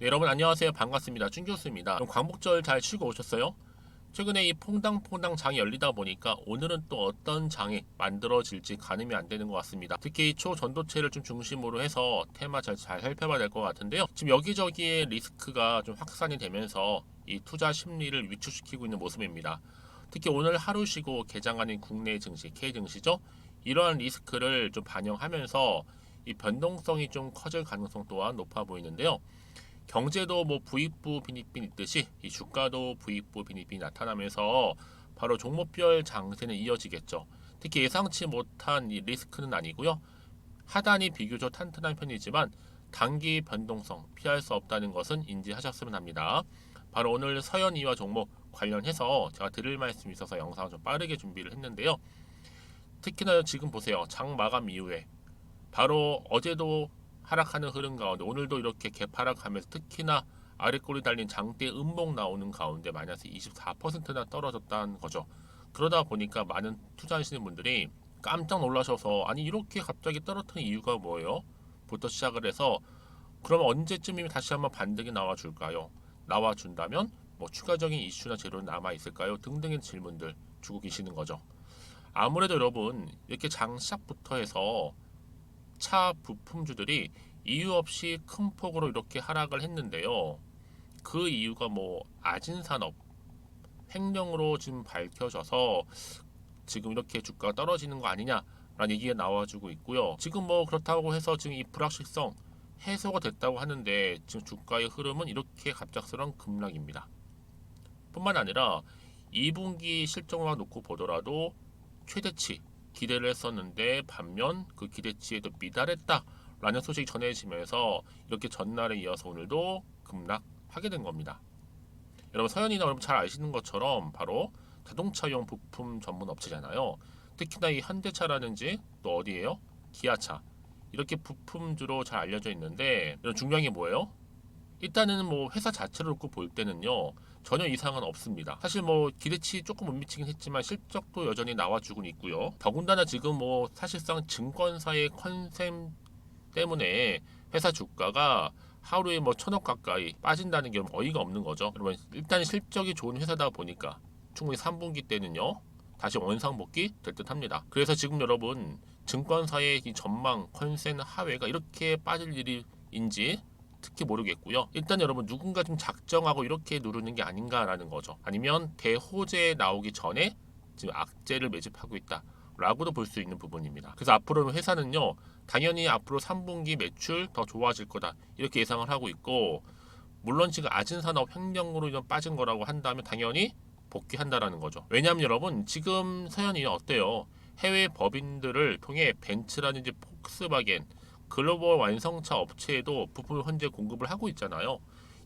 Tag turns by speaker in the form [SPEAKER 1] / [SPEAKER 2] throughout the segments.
[SPEAKER 1] 네, 여러분 안녕하세요. 반갑습니다. 준교수입니다. 그럼 광복절 잘 치고 오셨어요? 최근에 이 퐁당퐁당 장이 열리다 보니까 오늘은 또 어떤 장이 만들어질지 가늠이 안 되는 것 같습니다. 특히 초전도체를 좀 중심으로 해서 테마 잘 살펴봐야 될 것 같은데요. 지금 여기저기에 리스크가 좀 확산이 되면서 이 투자 심리를 위축시키고 있는 모습입니다. 특히 오늘 하루 쉬고 개장하는 국내 증시, K 증시죠. 이러한 리스크를 좀 반영하면서 이 변동성이 좀 커질 가능성 또한 높아 보이는데요. 경제도 뭐 부익부 빈익빈 있듯이 이 주가도 부익부 빈익빈이 나타나면서 바로 종목별 장세는 이어지겠죠. 특히 예상치 못한 이 리스크는 아니고요. 하단이 비교적 탄탄한 편이지만 단기 변동성 피할 수 없다는 것은 인지하셨으면 합니다. 바로 오늘 서현이와 종목 관련해서 제가 드릴 말씀이 있어서 영상을 좀 빠르게 준비를 했는데요. 특히나 지금 보세요. 장 마감 이후에 바로 어제도 하락하는 흐름 가운데 오늘도 이렇게 개파락하면서 특히나 아래꼬리 달린 장대 음봉 나오는 가운데 마이너스 24%나 떨어졌다는 거죠. 그러다 보니까 많은 투자하시는 분들이 깜짝 놀라셔서 아니 이렇게 갑자기 떨어뜨린 이유가 뭐예요? 부터 시작을 해서 그럼 언제쯤이면 다시 한번 반등이 나와줄까요? 나와준다면 뭐 추가적인 이슈나 재료는 남아있을까요? 등등의 질문들 주고 계시는 거죠. 아무래도 여러분 이렇게 장 시작부터 해서 차 부품주들이 이유 없이 큰 폭으로 이렇게 하락을 했는데요. 그 이유가 뭐 아진산업 횡령으로 지금 밝혀져서 지금 이렇게 주가가 떨어지는 거 아니냐라는 얘기가 나와주고 있고요. 지금 뭐 그렇다고 해서 지금 이 불확실성 해소가 됐다고 하는데 지금 주가의 흐름은 이렇게 갑작스러운 급락입니다. 뿐만 아니라 2분기 실적만 놓고 보더라도 최대치 기대를 했었는데 반면 그 기대치에도 미달했다라는 소식이 전해지면서 이렇게 전날에 이어서 오늘도 급락하게 된 겁니다. 여러분 서현이나 여러분 잘 아시는 것처럼 바로 자동차용 부품 전문 업체잖아요. 특히나 이 현대차라든지 또 어디예요? 기아차 이렇게 부품주로 잘 알려져 있는데 이런 중요한 게 뭐예요? 일단은 뭐 회사 자체를 놓고 볼 때는요 전혀 이상은 없습니다. 사실 뭐 기대치 조금 못 미치긴 했지만 실적도 여전히 나와주고 있고요. 더군다나 지금 뭐 사실상 증권사의 컨셉 때문에 회사 주가가 하루에 뭐 1,000억 가까이 빠진다는 게 어이가 없는 거죠. 여러분 일단 실적이 좋은 회사다 보니까 충분히 3분기 때는요 다시 원상복귀 될 듯 합니다. 그래서 지금 여러분 증권사의 이 전망 컨센 하회가 이렇게 빠질 일인지 특히 모르겠고요. 일단 여러분 누군가 좀 작정하고 이렇게 누르는 게 아닌가라는 거죠. 아니면 대호재 나오기 전에 지금 악재를 매집하고 있다. 라고도 볼 수 있는 부분입니다. 그래서 앞으로는 회사는요, 당연히 앞으로 3분기 매출 더 좋아질 거다. 이렇게 예상을 하고 있고, 물론 지금 아진산업 횡령으로 좀 빠진 거라고 한다면 당연히 복귀한다라는 거죠. 왜냐하면 여러분, 지금 서현이 어때요? 해외 법인들을 통해 벤츠라든지 폭스바겐, 글로벌 완성차 업체에도 부품을 현재 공급을 하고 있잖아요.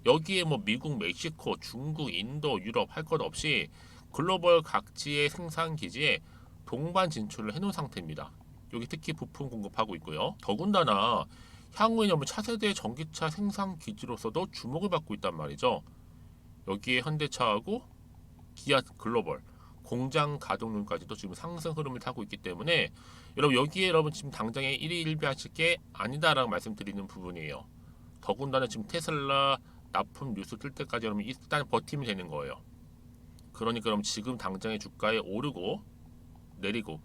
[SPEAKER 1] 여기에 뭐 미국, 멕시코, 중국, 인도, 유럽 할 것 없이 글로벌 각지의 생산 기지에 동반 진출을 해놓은 상태입니다. 여기 특히 부품 공급하고 있고요. 더군다나 향후에 뭐 차세대 전기차 생산 기지로서도 주목을 받고 있단 말이죠. 여기에 현대차하고 기아 글로벌 공장 가동률까지도 지금 상승 흐름을 타고 있기 때문에 여러분 여기에 여러분 지금 당장에 1위 1비하실 게 아니다라고 말씀드리는 부분이에요. 더군다나 지금 테슬라 납품 뉴스 뜰 때까지 여러분 일단 버티면 되는 거예요. 그러니까 그럼 지금 당장의 주가에 오르고 내리고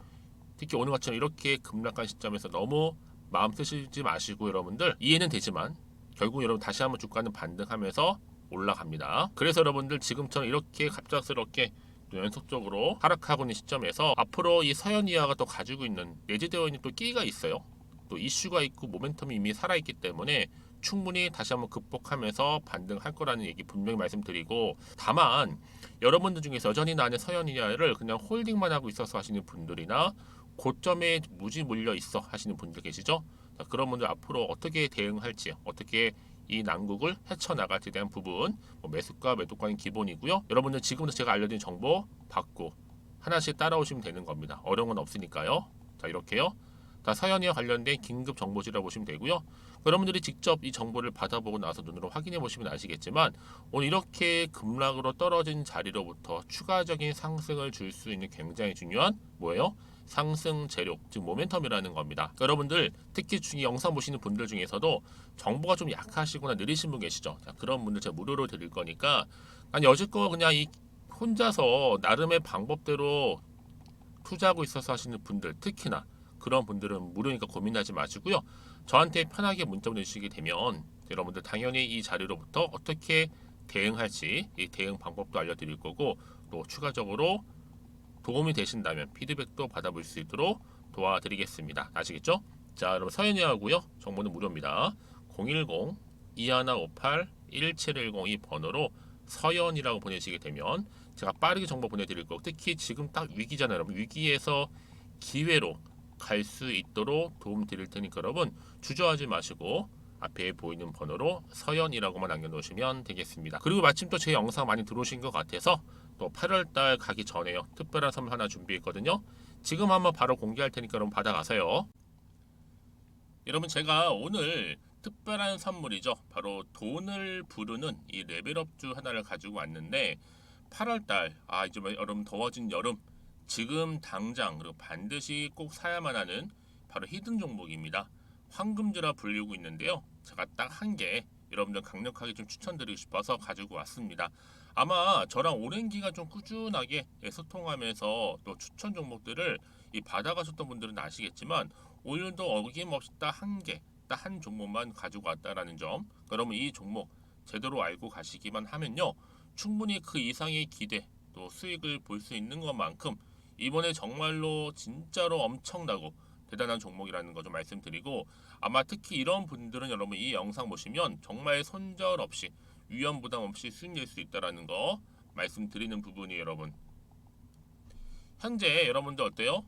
[SPEAKER 1] 특히 오늘 같처럼 이렇게 급락한 시점에서 너무 마음 쓰시지 마시고 여러분들 이해는 되지만 결국 여러분 다시 한번 주가는 반등하면서 올라갑니다. 그래서 여러분들 지금처럼 이렇게 갑작스럽게 연속적으로 하락하고 있는 시점에서 앞으로 이 서현이아가 또 가지고 있는 내재되어 있는 또 끼가 있어요. 또 이슈가 있고 모멘텀이 이미 살아있기 때문에 충분히 다시 한번 극복하면서 반등할 거라는 얘기 분명히 말씀드리고 다만 여러분들 중에서 여전히 나는 서현이아를 그냥 홀딩만 하고 있어서 하시는 분들이나 고점에 무지 물려 있어 하시는 분들 계시죠? 자, 그런 분들 앞으로 어떻게 대응할지 어떻게 이 난국을 헤쳐나갈지에 대한 부분 뭐 매수가 매도가는 기본이고요. 여러분들 지금부터 제가 알려드린 정보 받고 하나씩 따라오시면 되는 겁니다. 어려운 건 없으니까요. 자 이렇게요. 다 사연에 관련된 긴급 정보지라고 보시면 되고요. 여러분들이 직접 이 정보를 받아보고 나서 눈으로 확인해 보시면 아시겠지만 오늘 이렇게 급락으로 떨어진 자리로부터 추가적인 상승을 줄 수 있는 굉장히 중요한 뭐예요? 상승 재료, 즉 모멘텀이라는 겁니다. 여러분들 특히 중에 영상 보시는 분들 중에서도 정보가 좀 약하시거나 느리신 분 계시죠? 자, 그런 분들 제가 무료로 드릴 거니까 난 여지껏 그냥 이 혼자서 나름의 방법대로 투자하고 있어서 하시는 분들, 특히나 그런 분들은 무료니까 고민하지 마시고요. 저한테 편하게 문자 보내주시게 되면 여러분들 당연히 이 자료로부터 어떻게 대응할지 이 대응 방법도 알려드릴 거고, 또 추가적으로 도움이 되신다면 피드백도 받아볼 수 있도록 도와드리겠습니다. 아시겠죠? 자, 여러분 서현이하고요. 정보는 무료입니다. 010-2158-1710 이 번호로 서현이라고 보내시게 되면 제가 빠르게 정보 보내드릴 거고, 특히 지금 딱 위기잖아요. 여러분 위기에서 기회로 갈 수 있도록 도움 드릴 테니까 여러분 주저하지 마시고 앞에 보이는 번호로 서연이라고만 남겨놓으시면 되겠습니다. 그리고 마침 또 제 영상 많이 들어오신 것 같아서 또 8월달 가기 전에요, 특별한 선물 하나 준비했거든요. 지금 한번 바로 공개할 테니까 여러분 받아가세요. 여러분 제가 오늘 특별한 선물이죠, 바로 돈을 부르는 이 레벨업주 하나를 가지고 왔는데 8월달 이제 여러분 더워진 여름, 지금 당장 그리고 반드시 꼭 사야만 하는 바로 히든 종목입니다. 황금주라 불리고 있는데요. 제가 딱 한 개 여러분들 강력하게 좀 추천드리고 싶어서 가지고 왔습니다. 아마 저랑 오랜 기간 좀 꾸준하게 소통하면서 또 추천 종목들을 받아가셨던 분들은 아시겠지만, 오늘도 어김없이 딱 한 개, 딱 한 종목만 가지고 왔다라는 점, 그러면 이 종목 제대로 알고 가시기만 하면요, 충분히 그 이상의 기대 또 수익을 볼 수 있는 것만큼 이번에 정말로 진짜로 엄청나고 대단한 종목이라는 거 좀 말씀드리고, 아마 특히 이런 분들은 여러분 이 영상 보시면 정말 손절없이 위험 부담 없이 수익 낼 수 있다라는 거 말씀드리는 부분이에요. 여러분 현재 여러분들 어때요?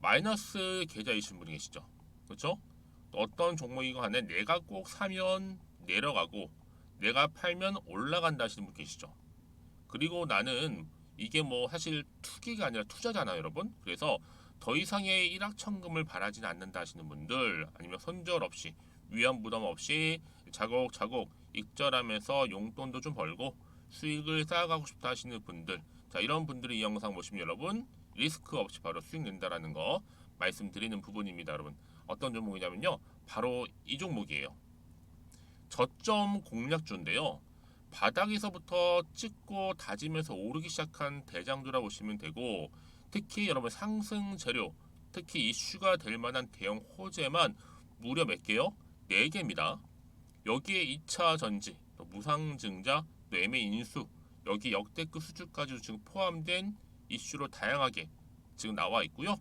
[SPEAKER 1] 마이너스 계좌이신 분이 계시죠? 그렇죠? 어떤 종목이건 간에 내가 꼭 사면 내려가고 내가 팔면 올라간다 하시는 분 계시죠? 그리고 나는 이게 뭐 사실 투기가 아니라 투자잖아요, 여러분. 그래서 더 이상의 일확천금을 바라지는 않는다 하시는 분들, 아니면 손절 없이 위험 부담 없이 차곡차곡 익절하면서 용돈도 좀 벌고 수익을 쌓아가고 싶다 하시는 분들, 자, 이런 분들이 이 영상 보시면 여러분 리스크 없이 바로 수익 낸다라는 거 말씀드리는 부분입니다. 여러분 어떤 종목이냐면요, 바로 이 종목이에요. 저점 공략주인데요, 바닥에서부터 찍고 다지면서 오르기 시작한 대장주라고 보시면 되고, 특히 여러분 상승 재료, 특히 이슈가 될 만한 대형 호재만 무려 몇 개요? 4개입니다. 여기에 2차 전지, 또 무상증자, 또 매매 인수, 여기 역대급 수주까지 지금 포함된 이슈로 다양하게 지금 나와 있고요.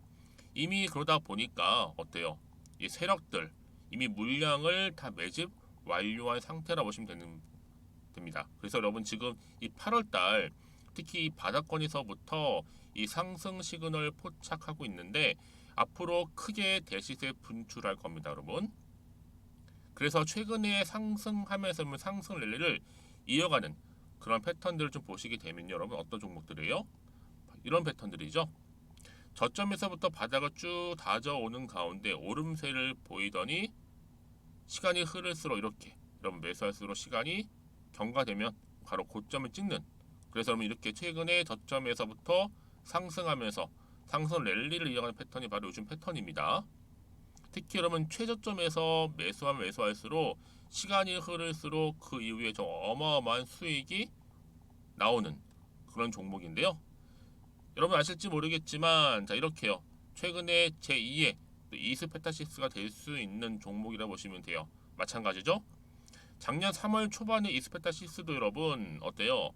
[SPEAKER 1] 이미 그러다 보니까 어때요? 이 세력들 이미 물량을 다 매집 완료한 상태라 보시면 됩니다. 그래서 여러분 지금 이 8월달 특히 이 바닥권에서부터 이 상승 시그널 포착하고 있는데 앞으로 크게 대시세 분출할 겁니다, 여러분. 그래서 최근에 상승하면서 상승 랠리를 이어가는 그런 패턴들을 좀 보시게 되면 여러분 어떤 종목들이에요? 이런 패턴들이죠. 저점에서부터 바닥을 쭉 다져오는 가운데 오름세를 보이더니 시간이 흐를수록 이렇게 여러분 매수할수록 시간이 경과되면 바로 고점을 찍는, 그래서 여러분 이렇게 최근에 저점에서부터 상승하면서 상승 랠리를 이어가는 패턴이 바로 요즘 패턴입니다. 특히 여러분 최저점에서 매수하면 매수할수록 시간이 흐를수록 그 이후에 좀 어마어마한 수익이 나오는 그런 종목인데요. 여러분 아실지 모르겠지만 자 이렇게요, 최근에 제2의 이스페타시스가 될 수 있는 종목이라 보시면 돼요. 마찬가지죠. 작년 3월 초반에 이스페타시스도 여러분 어때요?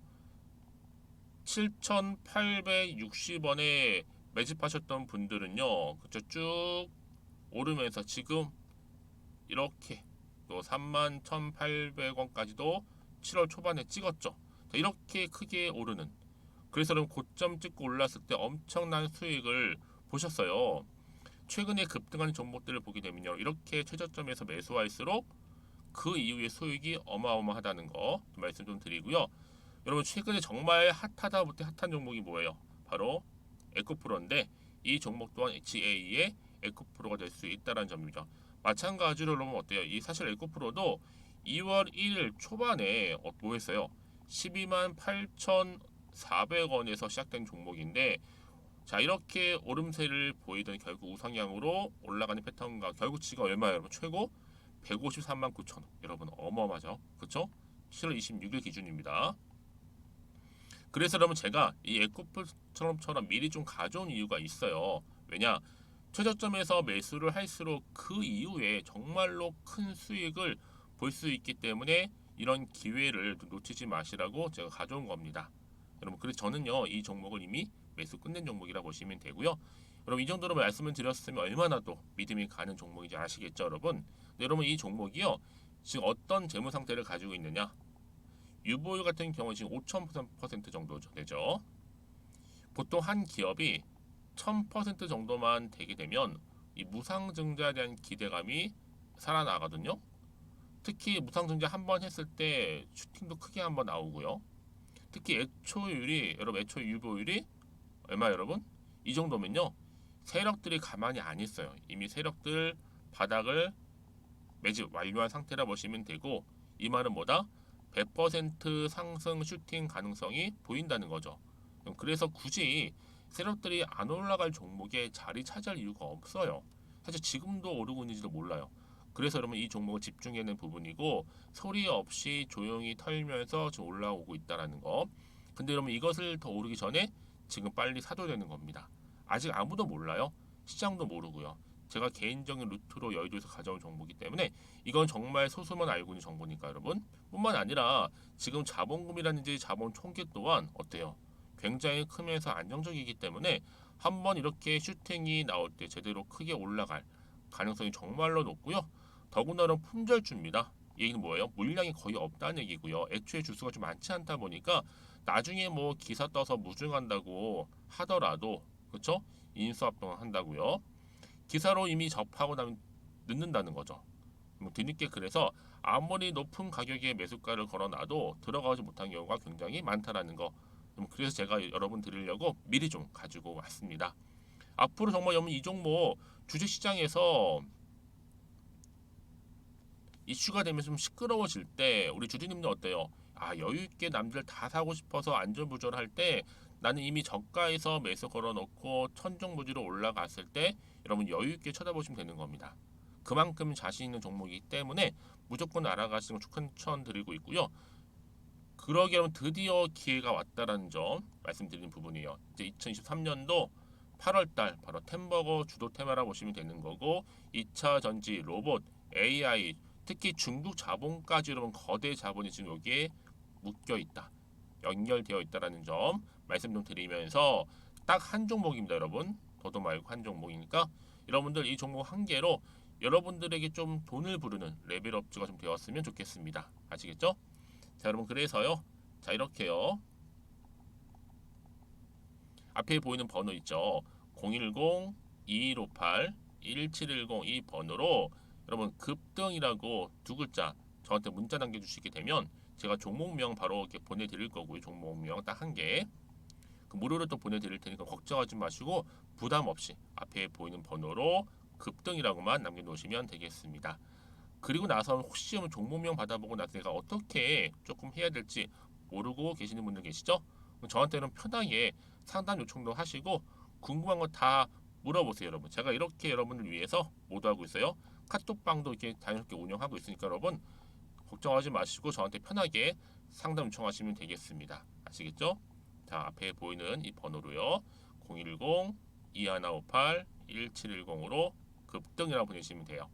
[SPEAKER 1] 7,860원에 매집하셨던 분들은요, 그쵸, 쭉 오르면서 지금 이렇게 또 31,800원까지도 7월 초반에 찍었죠. 이렇게 크게 오르는, 그래서 여러분 고점 찍고 올랐을 때 엄청난 수익을 보셨어요. 최근에 급등한 종목들을 보게 되면요, 이렇게 최저점에서 매수할수록 그 이후에 수익이 어마어마하다는 거 말씀 좀 드리고요. 여러분 최근에 정말 핫하다 못해 핫한 종목이 뭐예요? 바로 에코프로인데 이 종목 또한 HA의 에코프로가 될 수 있다는 점이죠. 마찬가지로 여러분 어때요? 이 사실 에코프로도 2월 1일 초반에 뭐 했어요? 128,400원에서 시작된 종목인데 자, 이렇게 오름세를 보이던 결국 우상향으로 올라가는 패턴과 결국치가 얼마예요, 여러분? 최고 153만 9천 원. 여러분 어마어마하죠, 그렇죠? 7월 26일 기준입니다. 그래서 여러분 제가 이 에코프처럼 미리 좀 가져온 이유가 있어요. 왜냐? 최저점에서 매수를 할수록 그 이후에 정말로 큰 수익을 볼 수 있기 때문에 이런 기회를 놓치지 마시라고 제가 가져온 겁니다. 여러분, 그래서 저는요 이 종목을 이미 매수 끝낸 종목이라 보시면 되고요. 여러분, 이 정도로 말씀을 드렸으면 얼마나 또 믿음이 가는 종목인지 아시겠죠, 여러분? 네, 여러분, 이 종목이요 지금 어떤 재무 상태를 가지고 있느냐? 유보율 같은 경우 지금 5,000% 정도 되죠. 보통 한 기업이 1000% 정도만 되게 되면 이 무상증자에 대한 기대감이 살아나거든요. 특히 무상증자 한 번 했을 때 슈팅도 크게 한번 나오고요. 특히 애초율이, 여러분 애초 유보율이 얼마, 여러분? 이 정도면요 세력들이 가만히 안 있어요. 이미 세력들 바닥을 매집 완료한 상태라 보시면 되고, 이 말은 뭐다? 100% 상승 슈팅 가능성이 보인다는 거죠. 그래서 굳이 세력들이 안 올라갈 종목에 자리 차지할 이유가 없어요. 사실 지금도 오르고 있는지도 몰라요. 그래서 여러분 이 종목을 집중해야 하는 부분이고, 소리 없이 조용히 털면서 지금 올라오고 있다라는 거. 근데 여러분 이것을 더 오르기 전에 지금 빨리 사둬야 되는 겁니다. 아직 아무도 몰라요. 시장도 모르고요. 제가 개인적인 루트로 여의도에서 가져온 정보이기 때문에 이건 정말 소수만 알고 있는 정보니까 여러분. 뿐만 아니라 지금 자본금이라든지 자본 총계 또한 어때요? 굉장히 크면서 안정적이기 때문에 한번 이렇게 슈팅이 나올 때 제대로 크게 올라갈 가능성이 정말로 높고요. 더군다나 품절주입니다. 이 얘기는 뭐예요? 물량이 거의 없다는 얘기고요. 애초에 주수가 좀 많지 않다 보니까 나중에 뭐 기사 떠서 무증한다고 하더라도, 그렇죠? 인수합병을 한다고요. 기사로 이미 접하고 나면 늦는다는 거죠. 뒤늦게, 그래서 아무리 높은 가격에 매수가를 걸어놔도 들어가지 못한 경우가 굉장히 많다라는 거. 그래서 제가 여러분 드리려고 미리 좀 가지고 왔습니다. 앞으로 정말 여러분 이 종목 주식시장에서 이슈가 되면 좀 시끄러워질 때 우리 주주님들 어때요? 아, 여유 있게 남들 다 사고 싶어서 안절부절할 때 나는 이미 저가에서 매수 걸어놓고 천정부지로 올라갔을 때 여러분 여유 있게 쳐다보시면 되는 겁니다. 그만큼 자신 있는 종목이기 때문에 무조건 알아가시는 걸 추천드리고 있고요. 그러기 위해 드디어 기회가 왔다라는 점 말씀드리는 부분이에요. 이제 2023년도 8월달 바로 템버거 주도 테마라 보시면 되는 거고, 2차 전지, 로봇, AI, 특히 중국 자본까지 여러분 거대 자본이 지금 여기에 묶여 있다, 연결되어 있다라는 점 말씀 좀 드리면서 딱 한 종목입니다, 여러분. 더도 말고 한 종목이니까 여러분들 이 종목 한 개로 여러분들에게 좀 돈을 부르는 레벨업주가 좀 되었으면 좋겠습니다. 아시겠죠? 자, 여러분, 그래서요. 자, 이렇게요. 앞에 보이는 번호 있죠. 010-2158-1710 이 번호로 여러분 급등이라고 두 글자 저한테 문자 남겨주시게 되면 제가 종목명 바로 이렇게 보내드릴 거고요. 종목명 딱 한 개. 그 무료로 또 보내드릴 테니까 걱정하지 마시고 부담 없이 앞에 보이는 번호로 급등이라고만 남겨놓으시면 되겠습니다. 그리고 나서 혹시 종목명 받아보고 나서 내가 어떻게 조금 해야 될지 모르고 계시는 분들 계시죠? 저한테는 편하게 상담 요청도 하시고 궁금한 거 다 물어보세요, 여러분. 제가 이렇게 여러분을 위해서 모두하고 있어요. 카톡방도 이렇게 자연스럽게 운영하고 있으니까 여러분 걱정하지 마시고 저한테 편하게 상담 요청하시면 되겠습니다. 아시겠죠? 자, 앞에 보이는 이 번호로요. 010-2158-1710으로 급등이라고 보내시면 돼요.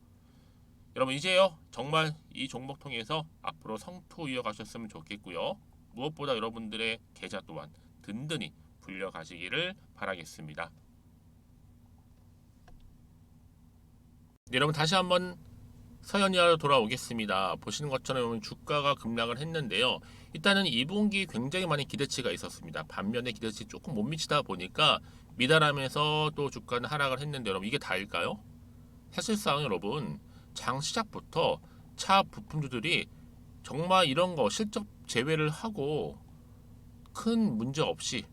[SPEAKER 1] 여러분 이제요 정말 이 종목 통해서 앞으로 성투 이어가셨으면 좋겠고요. 무엇보다 여러분들의 계좌 또한 든든히 불려가시기를 바라겠습니다. 네, 여러분 다시 한번 서현이하러 돌아오겠습니다. 보시는 것처럼 주가가 급락을 했는데요. 일단은 2분기 굉장히 많은 기대치가 있었습니다. 반면에 기대치 조금 못 미치다 보니까 미달하면서 또 주가는 하락을 했는데 여러분 이게 다일까요? 사실상 여러분 장 시작부터 차 부품주들이 정말 이런 거 실적 제외를 하고 큰 문제 없이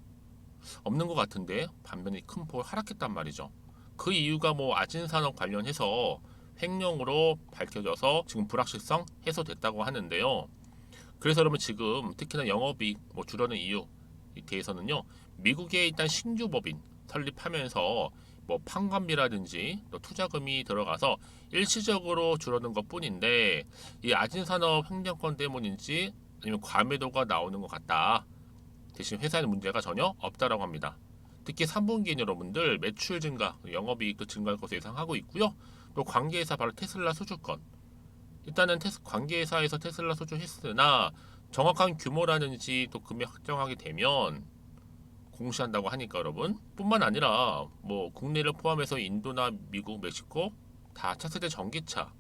[SPEAKER 1] 없는 것 같은데 반면에 큰 폭을 하락했단 말이죠. 그 이유가 뭐 아진산업 관련해서 횡령으로 밝혀져서 지금 불확실성 해소됐다고 하는데요. 그래서 여러분 지금 특히나 영업이익 뭐 줄어든 이유에 대해서는요. 미국의 일단 신규 법인 설립하면서 뭐 판관비라든지 또 투자금이 들어가서 일시적으로 줄어든 것 뿐인데 이 아진산업 행정권 때문인지 아니면 과매도가 나오는 것 같다. 대신 회사에는 문제가 전혀 없다라고 합니다. 특히 3분기엔 여러분들 매출 증가, 영업이익도 증가할 것으로 예상하고 있고요. 또 관계회사 바로 테슬라 수주권. 일단은 관계회사에서 테슬라 수주했으나 정확한 규모라든지 또 금액 확정하게 되면 공시한다고 하니까 여러분 뿐만 아니라 뭐 국내를 포함해서 인도나 미국, 멕시코 다 차세대 전기차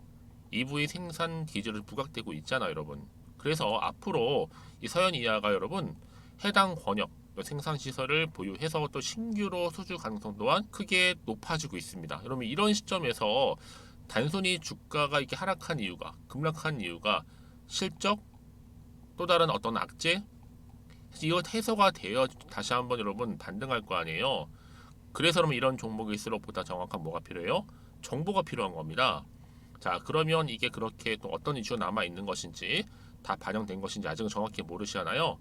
[SPEAKER 1] EV 생산 기지를 부각되고 있잖아요 여러분. 그래서 앞으로 이 서현이하가 여러분 해당 권역 생산 시설을 보유해서 또 신규로 수주 가능성 또한 크게 높아지고 있습니다. 여러분 이런 시점에서 단순히 주가가 이렇게 하락한 이유가 급락한 이유가 실적 또 다른 어떤 악재 이거 해소가 되어 다시 한번 여러분 반등할 거 아니에요. 그래서 여러분 이런 종목일수록 보다 정확한 뭐가 필요해요? 정보가 필요한 겁니다. 자 그러면 이게 그렇게 또 어떤 이슈가 남아 있는 것인지 다 반영된 것인지 아직은 정확히 모르시잖아요.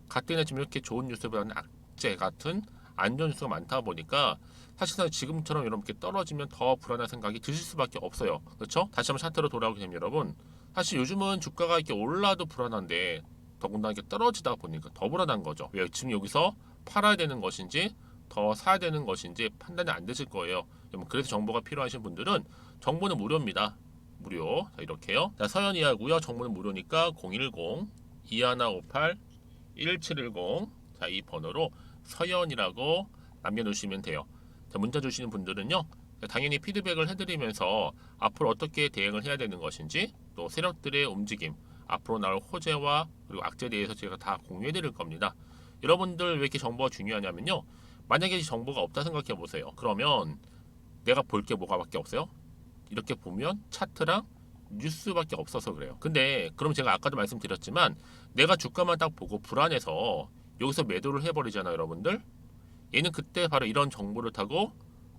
[SPEAKER 1] 가뜩이나 지금 이렇게 좋은 뉴스보다는 악재 같은 안 좋은 뉴스가 많다 보니까 사실상 지금처럼 이렇게 떨어지면 더 불안한 생각이 드실 수밖에 없어요. 그렇죠? 다시 한번 차트로 돌아오게 되면 여러분 사실 요즘은 주가가 이렇게 올라도 불안한데 더군다나 이렇게 떨어지다 보니까 더 불안한 거죠. 왜 지금 여기서 팔아야 되는 것인지 더 사야 되는 것인지 판단이 안 되실 거예요. 그래서 정보가 필요하신 분들은 정보는 무료입니다. 무료. 자, 이렇게요. 자, 서현이하고요. 정보는 무료니까 010-2158-1710 자, 이 번호로 서현이라고 남겨놓으시면 돼요. 자, 문자 주시는 분들은요. 당연히 피드백을 해드리면서 앞으로 어떻게 대응을 해야 되는 것인지 또 세력들의 움직임 앞으로 나올 호재와 그리고 악재에 대해서 제가 다 공유해 드릴 겁니다. 여러분들 왜 이렇게 정보가 중요하냐면요. 만약에 정보가 없다 생각해 보세요. 그러면 내가 볼 게 뭐가밖에 없어요? 이렇게 보면 차트랑 뉴스밖에 없어서 그래요. 근데 그럼 제가 아까도 말씀드렸지만 내가 주가만 딱 보고 불안해서 여기서 매도를 해버리잖아요 여러분들. 얘는 그때 바로 이런 정보를 타고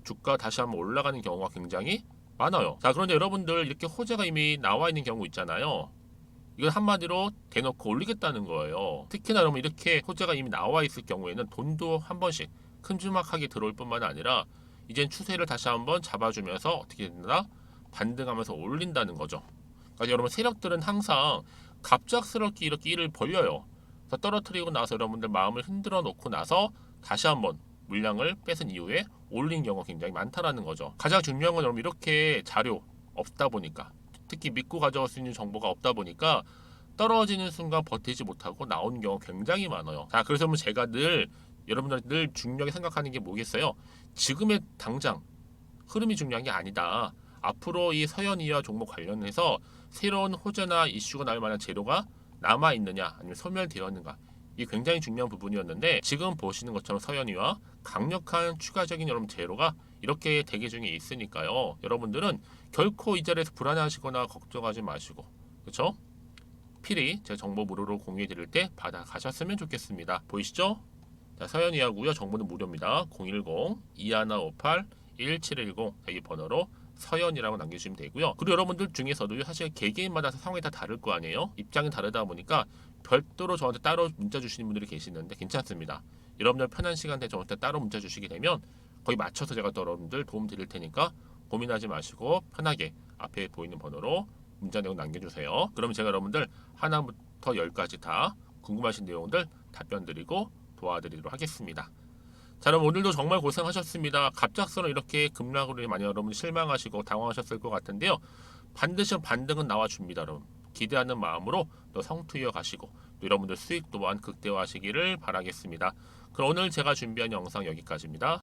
[SPEAKER 1] 주가 다시 한번 올라가는 경우가 굉장히 많아요. 자 그런데 여러분들 이렇게 호재가 이미 나와 있는 경우 있잖아요. 이건 한마디로 대놓고 올리겠다는 거예요. 특히나 여러분 이렇게 호재가 이미 나와 있을 경우에는 돈도 한 번씩 큼지막하게 들어올 뿐만 아니라 이젠 추세를 다시 한번 잡아주면서 어떻게 된다? 반등하면서 올린다는 거죠. 그러니까 여러분 세력들은 항상 갑작스럽게 이렇게 일을 벌려요. 그래서 떨어뜨리고 나서 여러분들 마음을 흔들어 놓고 나서 다시 한번 물량을 뺏은 이후에 올린 경우가 굉장히 많다라는 거죠. 가장 중요한 건 여러분 이렇게 자료 없다 보니까 특히 믿고 가져갈 수 있는 정보가 없다 보니까 떨어지는 순간 버티지 못하고 나오는 경우가 굉장히 많아요. 자, 그래서 제가 늘 여러분들 늘 중요하게 생각하는 게 뭐겠어요? 지금의 당장 흐름이 중요한 게 아니다. 앞으로 이 서현이와 종목 관련해서 새로운 호재나 이슈가 나올 만한 재료가 남아 있느냐 아니면 소멸되었는가 이게 굉장히 중요한 부분이었는데 지금 보시는 것처럼 서현이와 강력한 추가적인 여러분 재료가 이렇게 대기 중에 있으니까요. 여러분들은 결코 이 자리에서 불안해하시거나 걱정하지 마시고 그렇죠? 필히 제 정보 무료로 공유해 드릴 때 받아가셨으면 좋겠습니다. 보이시죠? 자, 서현이하고요. 정보는 무료입니다. 010-2158-1710 이 번호로 서현이라고 남겨주시면 되고요. 그리고 여러분들 중에서도 사실 개개인마다 상황이 다 다를 거 아니에요? 입장이 다르다 보니까 별도로 저한테 따로 문자 주시는 분들이 계시는데 괜찮습니다. 여러분들 편한 시간대 저한테 따로 문자 주시게 되면 거기 맞춰서 제가 또 여러분들 도움 드릴 테니까 고민하지 마시고 편하게 앞에 보이는 번호로 문자 내용 남겨주세요. 그럼 제가 여러분들 하나부터 10까지 다 궁금하신 내용들 답변 드리고 도와드리도록 하겠습니다. 자, 그럼 오늘도 정말 고생하셨습니다. 갑작스러운 이렇게 급락으로 많이 여러분 실망하시고 당황하셨을 것 같은데요. 반드시 반등은 나와줍니다. 여러분 기대하는 마음으로 또 성투이어 가시고 또 여러분들 수익 또한 극대화하시기를 바라겠습니다. 그럼 오늘 제가 준비한 영상 여기까지입니다.